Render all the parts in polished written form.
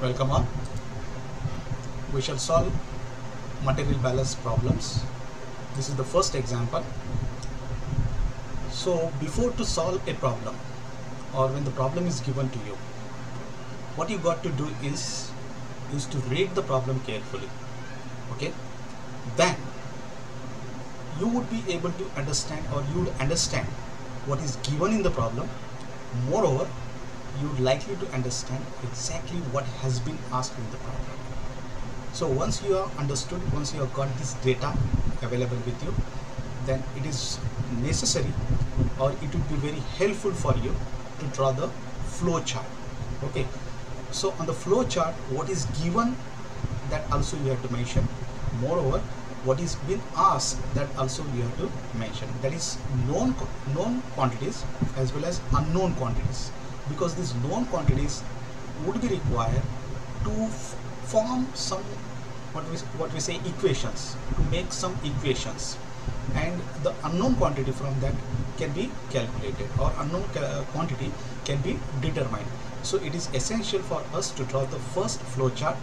Welcome all. We shall solve material balance problems. This is the first example. So before to solve a problem or when the problem is given to you, what you got to do is to read the problem carefully. Okay, then you would be able to understand, or you would understand what is given in the problem. Moreover, you would likely to understand exactly what has been asked in the problem. So once you have understood, once you have got this data available with you, then it is necessary, or it would be very helpful for you to draw the flow chart. Okay, so on the flow chart, what is given, that also you have to mention. Moreover, what is been asked, that also you have to mention. That is known quantities as well as unknown quantities, because these known quantities would be required to form some what we say equations, to make some equations, and the unknown quantity from that can be calculated, or unknown quantity can be determined. So it is essential for us to draw the first flow chart,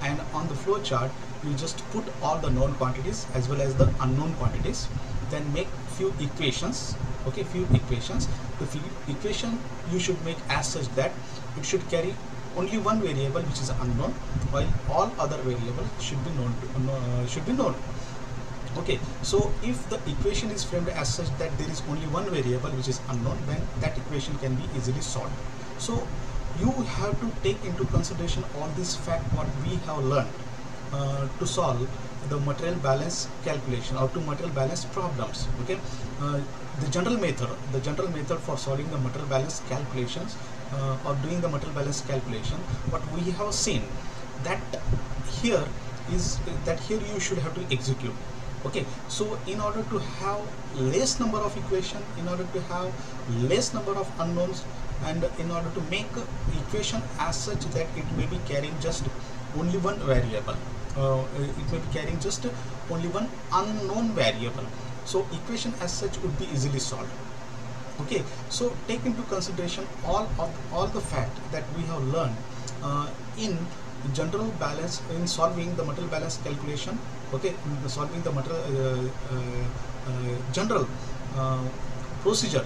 and on the flow chart you just put all the known quantities as well as the unknown quantities, then make few equations. Okay, few equations. The equation you should make as such that it should carry only one variable, which is unknown, while all other variables should be known. Okay, so if the equation is framed as such that there is only one variable which is unknown, then that equation can be easily solved. So you have to take into consideration all this fact what we have learned to solve the material balance calculation or to material balance problems. Okay, the general method for solving the material balance calculations or doing the material balance calculation, what we have seen that here is that here you should have to execute. Okay, so in order to have less number of equation, in order to have less number of unknowns, and in order to make equation as such that it may be carrying just only one variable, it may be carrying just only one unknown variable, so equation as such would be easily solved. Okay, so take into consideration all the fact that we have learned in general balance, in solving the material balance calculation. Okay, solving the material general procedure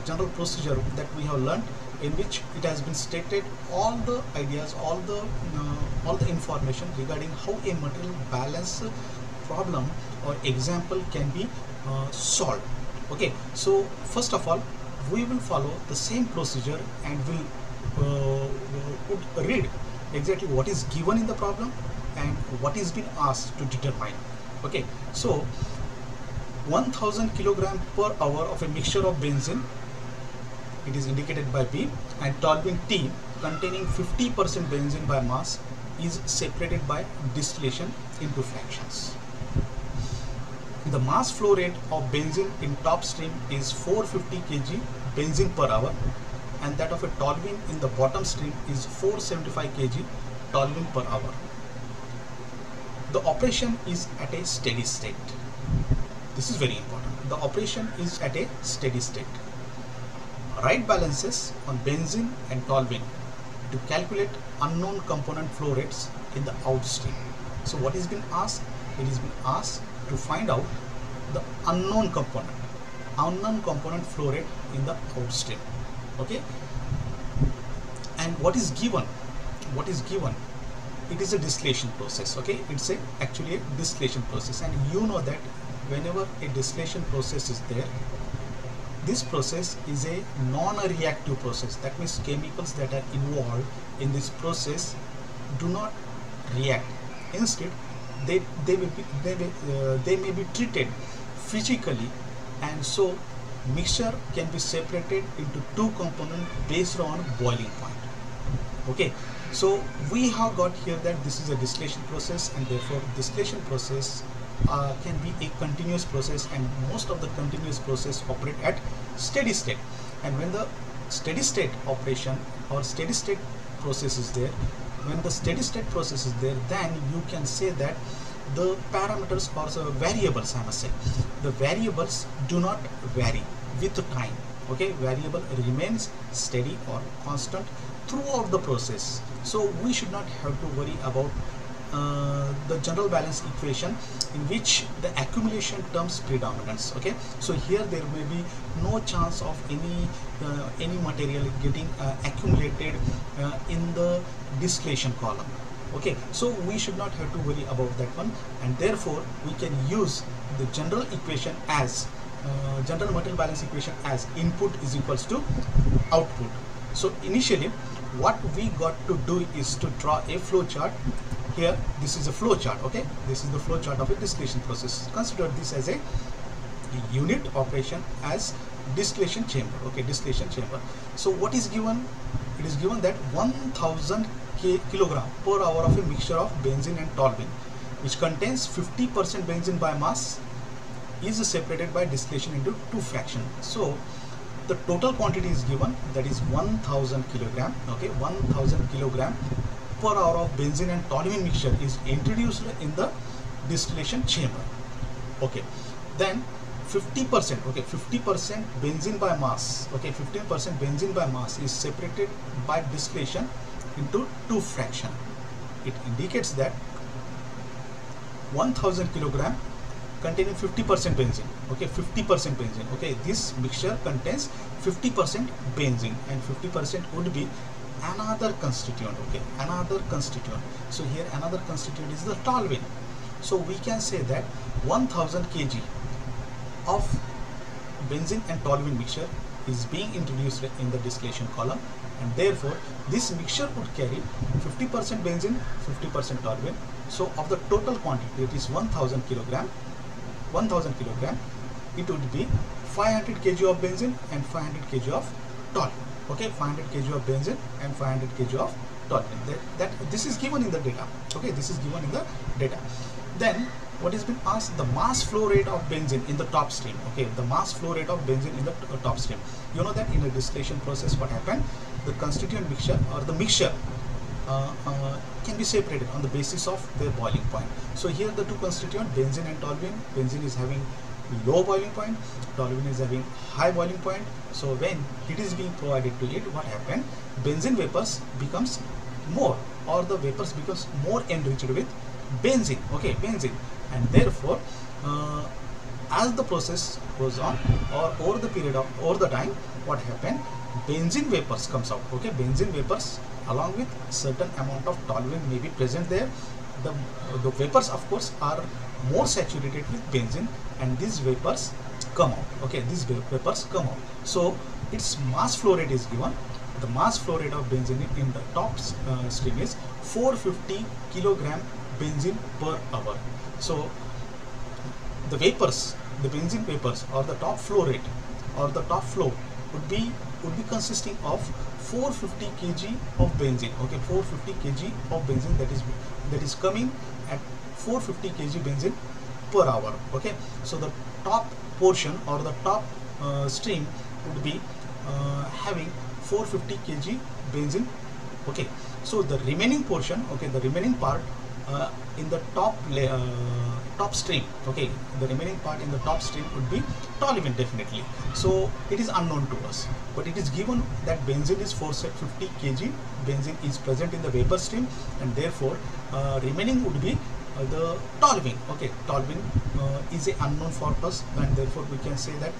that we have learned, in which it has been stated all the ideas, all the information regarding how a material balance problem or example can be solved. Okay, so first of all, we will follow the same procedure and will read exactly what is given in the problem and what is being asked to determine. Okay, so 1000 kg per hour of a mixture of benzene, it is indicated by B, and toluene T containing 50% benzene by mass is separated by distillation into fractions. The mass flow rate of benzene in top stream is 450 kg benzene per hour, and that of a toluene in the bottom stream is 475 kg toluene per hour. The operation is at a steady state. This is very important. The operation is at a steady state. Write balances on benzene and toluene to calculate unknown component flow rates in the outstream. So what is being asked? It is being asked to find out the unknown component flow rate in the outstream. Okay, and what is given? It is a distillation process. Okay, it's actually a distillation process, and you know that whenever a distillation process is there, this process is a non-reactive process. That means chemicals that are involved in this process do not react. Instead, they may be treated physically, and so mixture can be separated into two components based on boiling point. Okay, so we have got here that this is a distillation process, and therefore distillation process can be a continuous process, and most of the continuous process operate at steady state. And when the steady state operation or steady state process is there, when the steady state process is there, then you can say that the parameters or the variables, I must say, the variables do not vary with time. Okay, variable remains steady or constant throughout the process. So we should not have to worry about the general balance equation in which the accumulation terms predominance. Okay, so here there may be no chance of any material getting accumulated in the distillation column. Okay, so we should not have to worry about that one, and therefore we can use the general equation as general material balance equation as input is equals to output. So initially what we got to do is to draw a flow chart. Here this is a flow chart. Okay, this is the flow chart of a distillation process. Consider this as a unit operation as distillation chamber. Okay, distillation chamber. So what is given? It is given that 1000 kilogram per hour of a mixture of benzene and toluene, which contains 50% benzene by mass, is separated by distillation into two fractions. So the total quantity is given, that is 1000 kilogram. Okay, 1000 kilogram per hour of benzene and toluene mixture is introduced in the distillation chamber. Okay, then 50%, okay, 50% benzene by mass, okay, 15% benzene by mass is separated by distillation into two fractions. It indicates that 1000 kilogram containing 50% benzene, okay, 50% benzene, okay, this mixture contains 50% benzene and 50% would be another constituent. Okay, another constituent. So here another constituent is the toluene. So we can say that 1000 kg of benzene and toluene mixture is being introduced in the distillation column, and therefore this mixture would carry 50% benzene, 50% toluene. So of the total quantity, it is 1000 kilogram, it would be 500 kg of benzene and 500 kg of toluene. Okay, 500 kg of benzene and 500 kg of toluene. That this is given in the data. Okay, this is given in the data. Then what has been asked, the mass flow rate of benzene in the top stream. Okay, the mass flow rate of benzene in the top stream. You know that in a distillation process, what happened? The constituent mixture or the mixture can be separated on the basis of their boiling point. So here the two constituent, benzene and toluene. Benzene is having low boiling point, toluene is having high boiling point. So when heat is being provided to it, what happened? Benzene vapors becomes more, or the vapors becomes more enriched with benzene. Okay, benzene, and therefore as the process goes on, or over the period of the time, what happened? Benzene vapors comes out. Okay, benzene vapors along with certain amount of toluene may be present there. The vapors of course are more saturated with benzene, and these vapors come out. Okay, these vapors come out. So its mass flow rate is given. The mass flow rate of benzene in the top stream is 450 kilogram benzene per hour. So the vapors, the benzene vapors, or the top flow rate or the top flow would be consisting of 450 kg of benzene. Okay, 450 kg of benzene, that is coming at 450 kg benzene per hour. Okay, so the top portion or the top stream would be having 450 kg benzene. Okay, so the remaining portion, okay, the remaining part in the top stream, okay, the remaining part in the top stream would be toluene definitely. So it is unknown to us, but it is given that benzene is 450 kg benzene is present in the vapor stream, and therefore remaining would be the toluene. Okay, toluene is a unknown for us, and therefore we can say that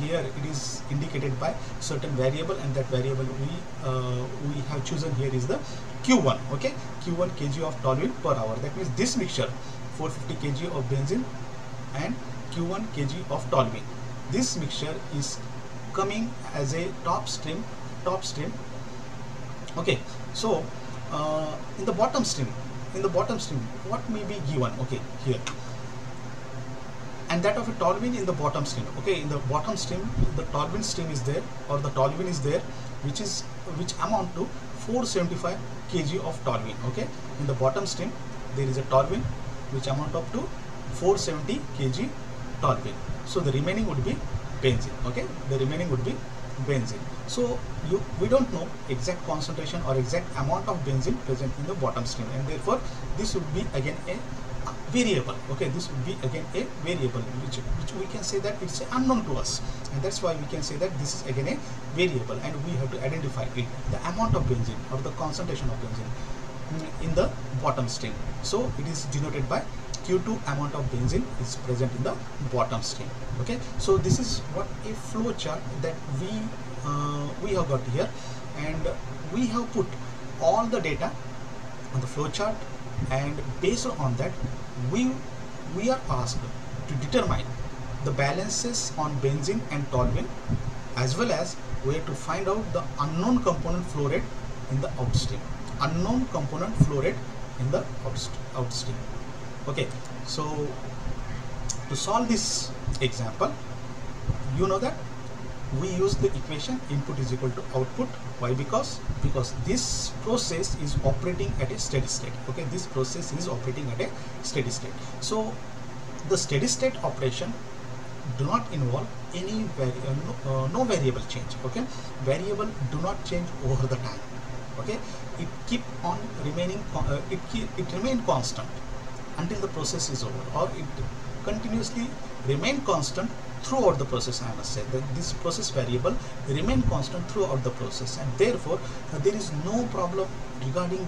here it is indicated by certain variable, and that variable we have chosen here is the Q1. Okay, Q1 kg of toluene per hour. That means this mixture 450 kg of benzene and Q1 kg of toluene. This mixture is coming as a top stream. Okay, so in the bottom stream, what may be given? Okay, here, and that of a toluene in the bottom stream. Okay, in the bottom stream, the toluene stream is there, or the toluene is there, which amount to 475 kg of toluene. Okay, in the bottom stream there is a toluene which amount up to 470 kg toluene. So the remaining would be benzene. Okay, the remaining would be benzene. So we don't know exact concentration or exact amount of benzene present in the bottom stream, and therefore this would be again a variable. Okay, this would be again a variable which we can say that it's unknown to us, and that's why we can say that this is again a variable, and we have to identify it, the amount of benzene or the concentration of benzene in the bottom stream. So it is denoted by Q2 amount of benzene is present in the bottom stream. Okay, so this is what a flow chart that we have got here, and we have put all the data on the flow chart, and based on that we are asked to determine the balances on benzene and toluene, as well as we have to find out the unknown component flow rate in the outstream. Unknown component flow rate in the outstream. Okay, so to solve this example, you know that we use the equation input is equal to output. Why? Because this process is operating at a steady state. Okay, this process is operating at a steady state. So the steady state operation do not involve any no variable change. Okay, variable do not change over the time. Okay, it keep on remaining it remain constant until the process is over, or it continuously remain constant throughout the process. I must say that this process variable remain constant throughout the process, and therefore there is no problem regarding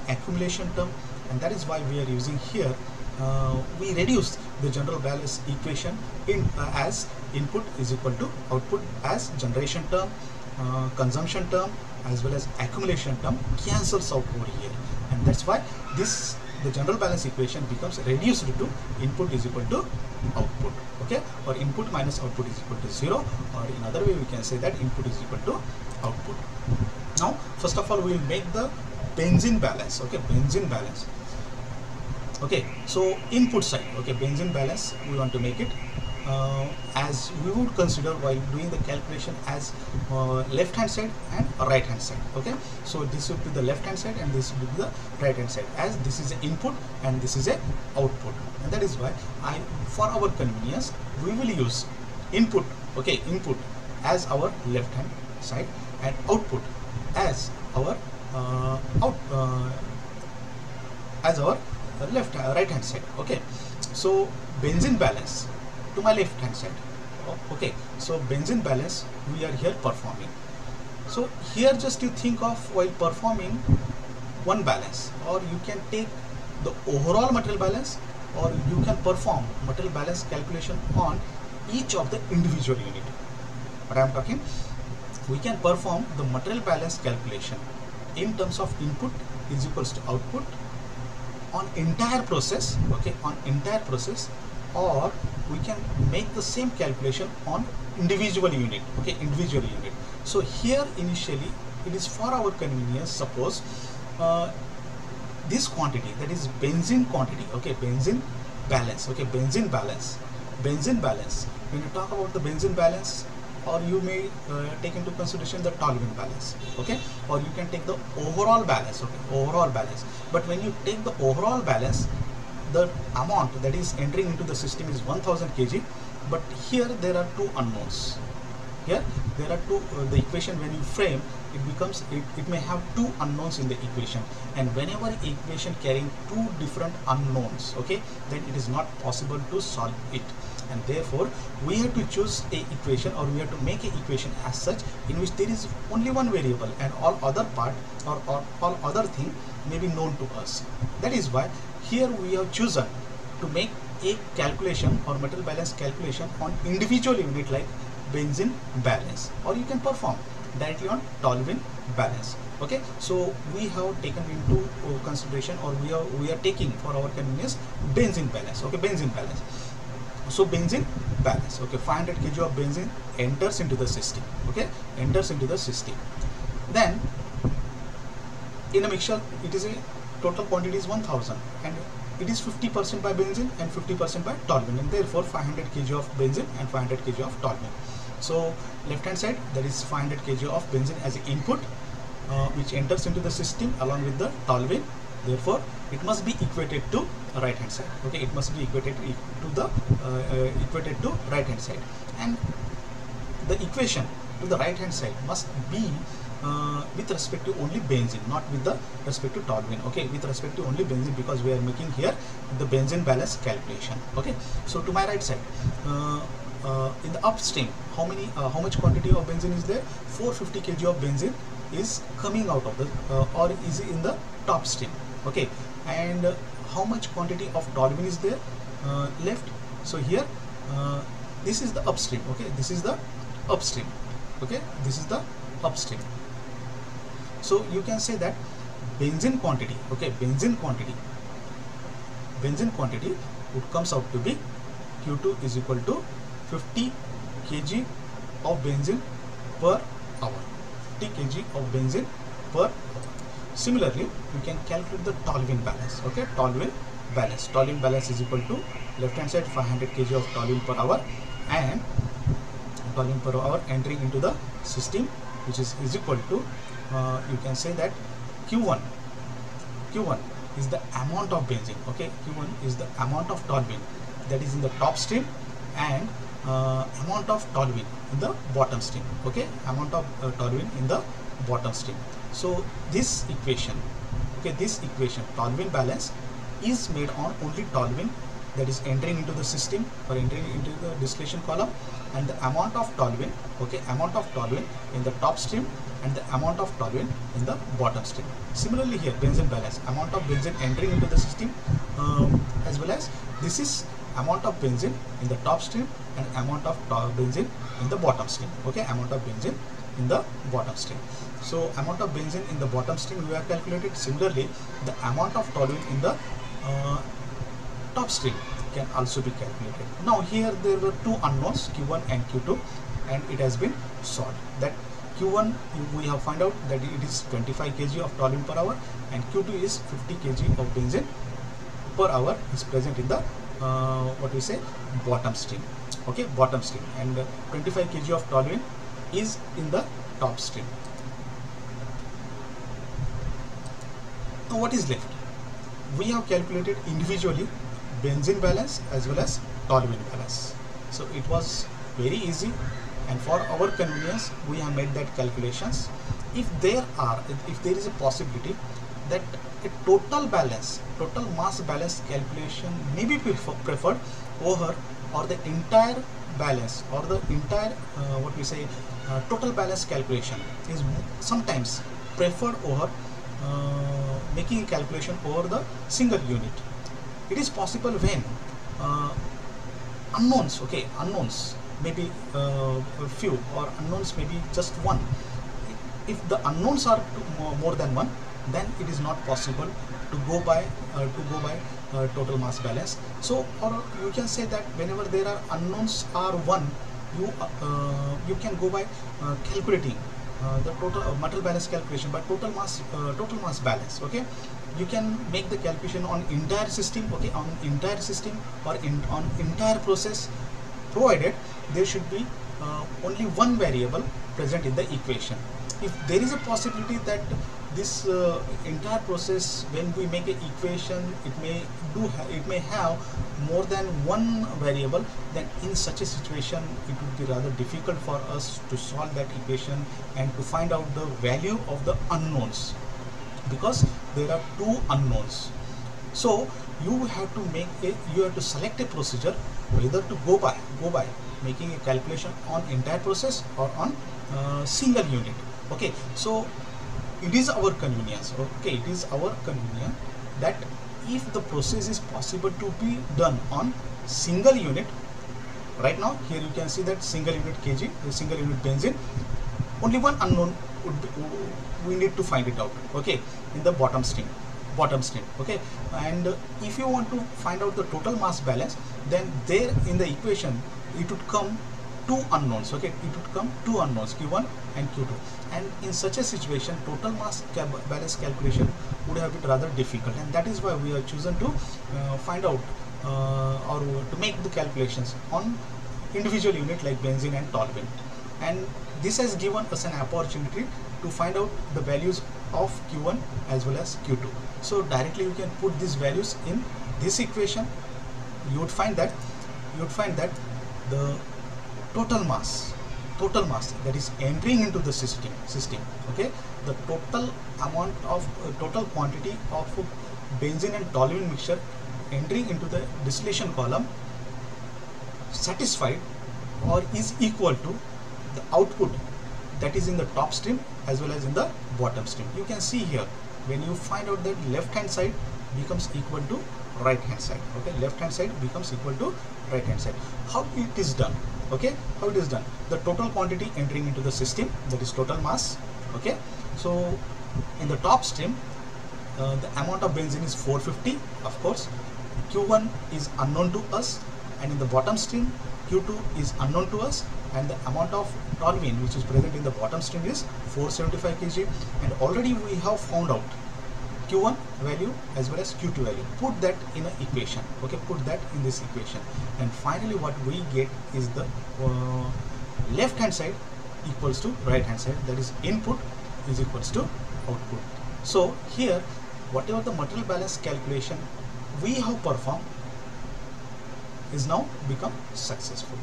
accumulation term, and that is why we are using here we reduce the general balance equation as input is equal to output as generation term, consumption term, as well as accumulation term cancels out over here, and that's why the general balance equation becomes reduced to input is equal to output. Okay, or input minus output is equal to 0, or in other way we can say that input is equal to output. Now first of all we will make the benzene balance. Okay, benzene balance. Okay, so input side, okay, benzene balance we want to make it as we would consider while doing the calculation as left hand side and right hand side. Okay, so this would be the left hand side and this would be the right hand side, as this is an input and this is a output, and that is why for our convenience we will use input, okay, input as our left hand side and output as our right hand side. Okay, so benzene balance to my left hand side. Okay, so benzene balance we are here performing. So here just you think of while performing one balance, or you can take the overall material balance, or you can perform material balance calculation on each of the individual unit. What I am talking, we can perform the material balance calculation in terms of input is equals to output on entire process. Okay, on entire process, or we can make the same calculation on individual unit. Okay, individual unit. So here initially it is for our convenience, suppose this quantity, that is benzene quantity. Okay, benzene balance. Okay, benzene balance. When you talk about the benzene balance, or you may take into consideration the toluene balance. Okay, or you can take the overall balance. Okay, overall balance. But when you take the overall balance, the amount that is entering into the system is 1000 kg, but here there are two unknowns. Here there are two, the equation when you frame it becomes, it may have two unknowns in the equation, and whenever equation carrying two different unknowns, okay, then it is not possible to solve it, and therefore we have to choose a equation, or we have to make an equation as such in which there is only one variable and all other part or all other thing may be known to us. That is why here we have chosen to make a calculation or material balance calculation on individual unit like benzene balance, or you can perform directly on toluene balance. Okay, so we have taken into consideration, or we are taking for our convenience benzene balance. Okay, benzene balance. So benzene balance. Okay, 500 kg of benzene enters into the system. Okay, enters into the system. Then in a mixture, it is a total quantity is 1000, and it is 50% by benzene and 50% by toluene, and therefore 500 kg of benzene and 500 kg of toluene. So left hand side, that is 500 kg of benzene as an input which enters into the system along with the toluene. Therefore it must be equated to right hand side. Okay, it must be equated to the right hand side, and the equation to the right hand side must be with respect to only benzene, not with the respect to toluene. Okay, with respect to only benzene, because we are making here the benzene balance calculation. Okay, so to my right side, in the upstream, how much quantity of benzene is there? 450 kg of benzene is coming out of the or is in the top stream. Okay, and how much quantity of toluene is there left? So here this is the upstream. Okay, this is the upstream. Okay, this is the upstream. So you can say that benzene quantity, okay, benzene quantity would comes out to be Q2 is equal to 50 kg of benzene per hour. 50 kg of benzene per hour. Similarly, you can calculate the toluene balance. Okay, toluene balance is equal to left hand side 500 kg of toluene per hour, and toluene per hour entering into the system, which is equal to you can say that Q1 is the amount of benzene. Okay, Q1 is the amount of toluene that is in the top stream, and amount of toluene in the bottom stream. Okay, amount of toluene in the bottom stream. So this equation, okay, toluene balance is made on only toluene that is entering into the system or entering into the distillation column, and the amount of toluene, okay, amount of toluene in the top stream and the amount of toluene in the bottom stream. Similarly here, benzene balance, amount of benzene entering into the system, as well as this is amount of benzene in the top stream and amount of benzene in the bottom stream. Okay, amount of benzene in the bottom stream. So amount of benzene in the bottom stream we have calculated. Similarly, the amount of toluene in the top stream can also be calculated. Now here there were two unknowns, Q1 and Q2, and it has been solved. That Q1 we have found out that it is 25 kg of toluene per hour, and Q2 is 50 kg of benzene per hour is present in the what we say bottom stream. Okay, bottom stream, and 25 kg of toluene is in the top stream. Now what is left? We have calculated individually benzene balance as well as toluene balance. So it was very easy, and for our convenience we have made that calculations. If there is a possibility that a total mass balance calculation may be preferred over, or the entire balance, or the entire what we say total balance calculation is sometimes preferred over making a calculation over the single unit. It is possible when unknowns, okay, unknowns maybe few, or unknowns maybe just one. If the unknowns are more than one, then it is not possible to go by total mass balance. So, or you can say that whenever there are unknowns are one, you can go by calculating the total material balance calculation by total mass balance. Okay, you can make the calculation on entire system, okay, on entire system or on entire process, provided there should be only one variable present in the equation. If there is a possibility that this entire process, when we make an equation, it may have more than one variable, then in such a situation it would be rather difficult for us to solve that equation and to find out the value of the unknowns, because there are two unknowns. So you have to select a procedure whether to go by making a calculation on entire process or on single unit. Okay, so it is our convenience, okay, it is our convenience that if the process is possible to be done on single unit, right now here you can see that single unit kg, the single unit benzene, only one unknown would be, we need to find it out, okay, in the bottom stream, okay. And if you want to find out the total mass balance, then there in the equation it would come two unknowns, okay, it would come two unknowns, Q1 and Q2, and in such a situation total mass balance calculation would have been rather difficult, and that is why we are chosen to find out or to make the calculations on individual unit like benzene and toluene. And this has given us an opportunity to find out the values of Q1 as well as Q2. So directly you can put these values in this equation. You would find that the total mass total mass that is entering into the system. Okay, the total amount of total quantity of benzene and toluene mixture entering into the distillation column satisfied or is equal to the output that is in the top stream as well as in the bottom stream. You can see here, when you find out that left hand side becomes equal to right hand side. Okay, left hand side becomes equal to right hand side. How it is done? Okay, how it is done? The total quantity entering into the system, that is total mass. Okay, so in the top stream the amount of benzene is 450, of course. Q1 is unknown to us, and in the bottom stream Q2 is unknown to us, and the amount of toluene which is present in the bottom stream is 475 kg, and already we have found out Q1 value as well as Q2 value. Put that in an equation. Okay, put that in this equation, and finally what we get is the left hand side equals to right hand side, that is input is equals to output. So here whatever the material balance calculation we have performed is now become successful.